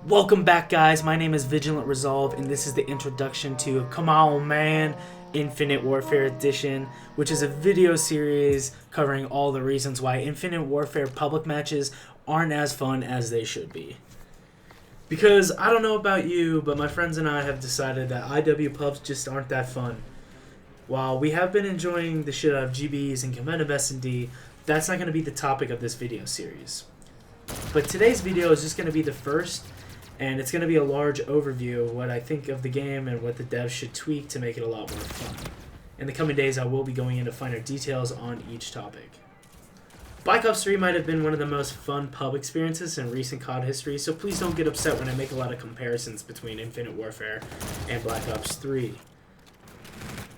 Welcome back, guys. My name is Vigilant Resolve, and this is the introduction to Come On Man Infinite Warfare Edition, which is a video series covering all the reasons why Infinite Warfare public matches aren't as fun as they should be. Because I don't know about you, but my friends and I have decided that IW pubs just aren't that fun. While we have been enjoying the shit out of GBs and competitive S&D, that's not going to be the topic of this video series. But today's video is just going to be the first, and it's going to be a large overview of what I think of the game and what the devs should tweak to make it a lot more fun. In the coming days, I will be going into finer details on each topic. Black Ops 3 might have been one of the most fun pub experiences in recent COD history, so please don't get upset when I make a lot of comparisons between Infinite Warfare and Black Ops 3.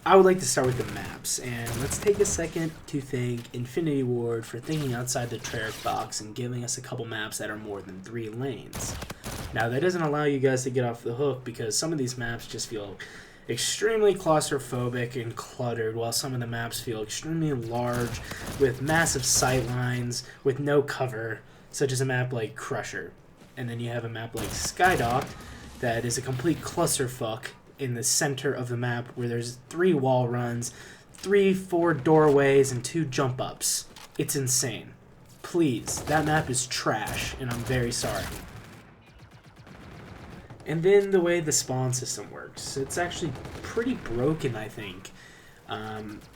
I would like to start with the maps, and let's take a second to thank Infinity Ward for thinking outside the Treyarch box and giving us a couple maps that are more than 3 lanes. Now, that doesn't allow you guys to get off the hook because some of these maps just feel extremely claustrophobic and cluttered, while some of the maps feel extremely large with massive sight lines with no cover, such as a map like Crusher. And then you have a map like Skydock that is a complete clusterfuck in the center of the map where there's 3 wall runs, 4 doorways, and 2 jump ups. It's insane. Please, that map is trash, and I'm very sorry. And then the way the spawn system works, it's actually pretty broken, I think.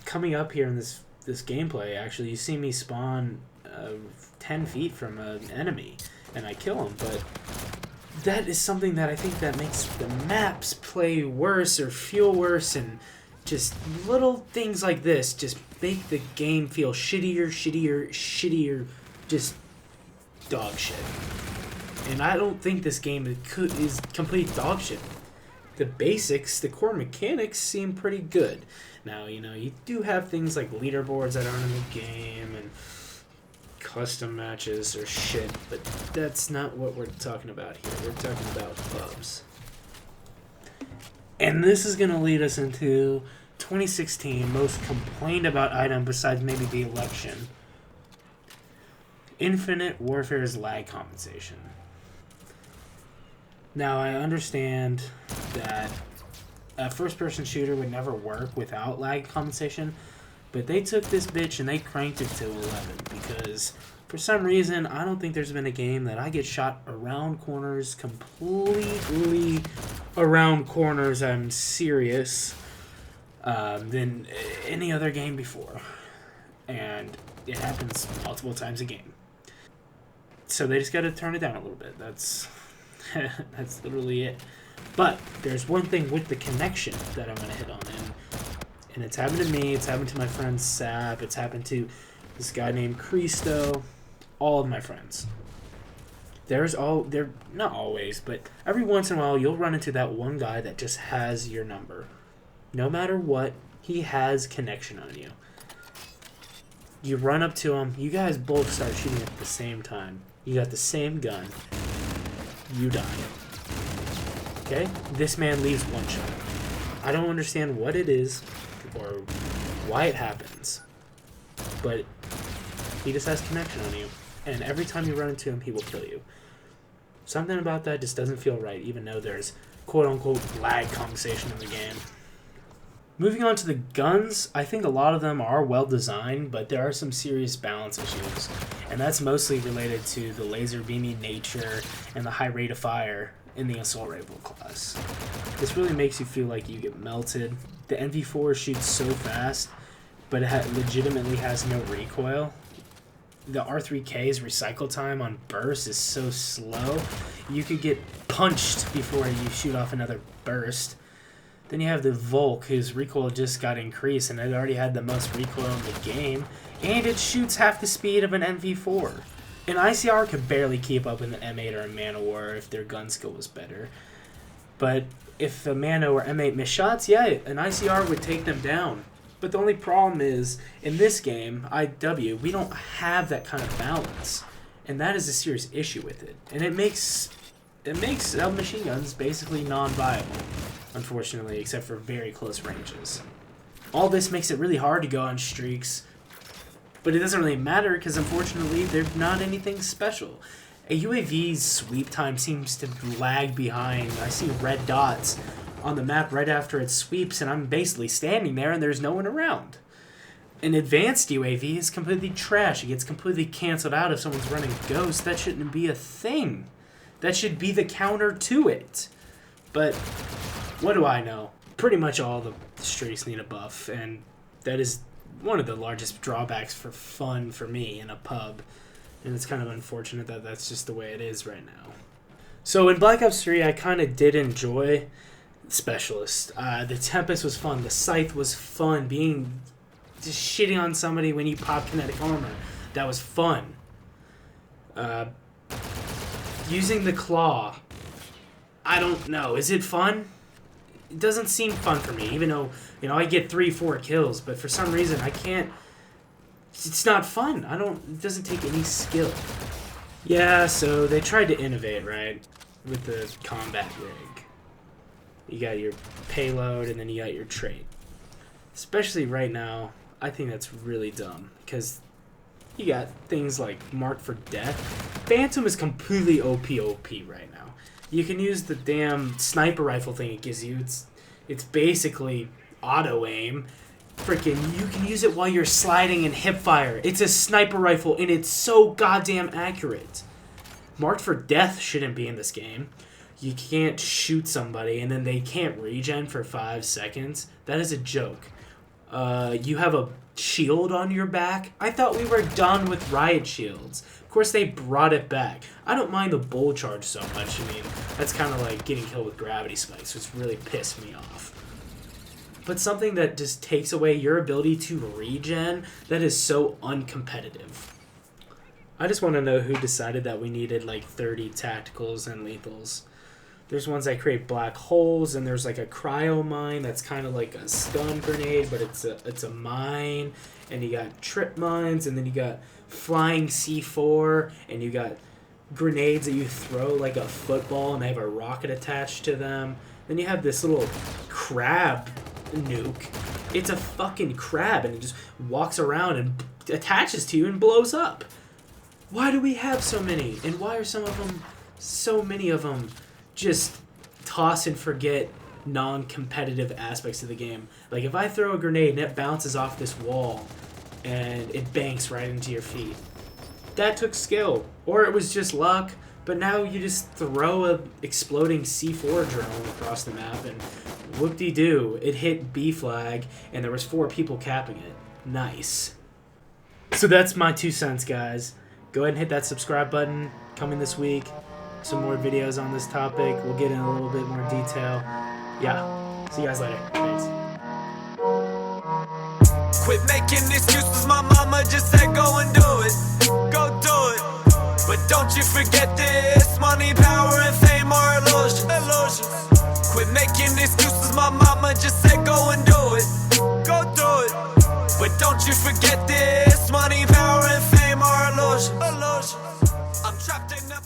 Coming up here in this gameplay, actually, you see me spawn 10 feet from an enemy, and I kill him, but that is something that I think that makes the maps play worse or feel worse, and just little things like this just make the game feel shittier, just dog shit. And I don't think this game is complete dog shit. The basics, the core mechanics seem pretty good. Now, you do have things like leaderboards that aren't in the game and custom matches or shit, but that's not what we're talking about here. We're talking about pubs. And this is going to lead us into 2016 most complained about item besides maybe the election. Infinite Warfare's lag compensation. Now, I understand that a first-person shooter would never work without lag compensation, but they took this bitch and they cranked it to 11 because for some reason, I don't think there's been a game that I get shot around corners, completely around corners, I'm serious, than any other game before. And it happens multiple times a game. So they just got to turn it down a little bit. That's literally it. But there's one thing with the connection that I'm going to hit on. And it's happened to me. It's happened to my friend Sap. It's happened to this guy named Cristo. All of my friends. They're not always, but every once in a while you'll run into that one guy that just has your number. No matter what, he has connection on you. You run up to him. You guys both start shooting at the same time. You got the same gun. You die. Okay? This man leaves one shot. I don't understand what it is or why it happens, but he just has connection on you, and every time you run into him, he will kill you. Something about that just doesn't feel right, even though there's quote-unquote lag compensation in the game. Moving on to the guns, I think a lot of them are well designed, but there are some serious balance issues, and that's mostly related to the laser beaming nature and the high rate of fire in the assault rifle class. This really makes you feel like you get melted. The NV4 shoots so fast, but it legitimately has no recoil. The R3K's recycle time on burst is so slow, you could get punched before you shoot off another burst. Then you have the Volk, whose recoil just got increased, and it already had the most recoil in the game, and it shoots half the speed of an NV4. An ICR could barely keep up with an M8 or a Man-O-War if their gun skill was better. But if a Man-O or M8 missed shots, yeah, an ICR would take them down. But the only problem is, in this game, IW, we don't have that kind of balance. And that is a serious issue with it. And it makes machine guns basically non-viable, unfortunately, except for very close ranges. All this makes it really hard to go on streaks, but it doesn't really matter because unfortunately they're not anything special. A UAV's sweep time seems to lag behind. I see red dots on the map right after it sweeps, and I'm basically standing there and there's no one around. An advanced UAV is completely trash. It gets completely canceled out if someone's running Ghost. That shouldn't be a thing. That should be the counter to it. But what do I know? Pretty much all the streaks need a buff, and that is one of the largest drawbacks for fun for me in a pub. And it's kind of unfortunate that that's just the way it is right now. So in Black Ops 3, I kind of did enjoy Specialist. The Tempest was fun. The Scythe was fun. Just shitting on somebody when you pop kinetic armor. That was fun. Using the Claw. I don't know. Is it fun? It doesn't seem fun for me, even though, I get 3-4 kills, but for some reason I can't. It's not fun. It doesn't take any skill. Yeah, so they tried to innovate, right? With the combat rig. You got your payload and then you got your trait. Especially right now, I think that's really dumb, because you got things like Marked for Death. Phantom is completely OP right now. You can use the damn sniper rifle thing it gives you. It's basically auto aim. Freaking, you can use it while you're sliding and hip fire. It's a sniper rifle and it's so goddamn accurate. Marked for Death shouldn't be in this game. You can't shoot somebody and then they can't regen for 5 seconds. That is a joke. You have a shield on your back. I thought we were done with riot shields. Of course, they brought it back. I don't mind the bull charge so much. I mean, that's kind of like getting killed with gravity spikes, which really pissed me off. But something that just takes away your ability to regen, that is so uncompetitive. I just want to know who decided that we needed like 30 tacticals and lethals. There's ones that create black holes, and there's like a cryo mine that's kind of like a stun grenade, but it's a mine. And you got trip mines, and then you got flying C4, and you got grenades that you throw like a football, and they have a rocket attached to them. Then you have this little crab nuke. It's a fucking crab, and it just walks around and attaches to you and blows up. Why do we have so many? And why are so many of them, just toss and forget non-competitive aspects of the game? Like, if I throw a grenade and it bounces off this wall and it banks right into your feet, that took skill. Or it was just luck, but now you just throw a exploding C4 drone across the map and whoop-de-doo, it hit B flag and there was 4 people capping it. Nice. So that's my 2 cents, guys. Go ahead and hit that subscribe button. Coming this week, some more videos on this topic. We'll get in a little bit more detail. Yeah, see you guys later. Thanks. Quit making excuses, my mama just said go and do it. Go do it. But don't you forget this, money, power, and fame are illusions. Quit making excuses, my mama just said go and do it. Go do it. But don't you forget this, money, power, and fame are illusions. I'm trapped in a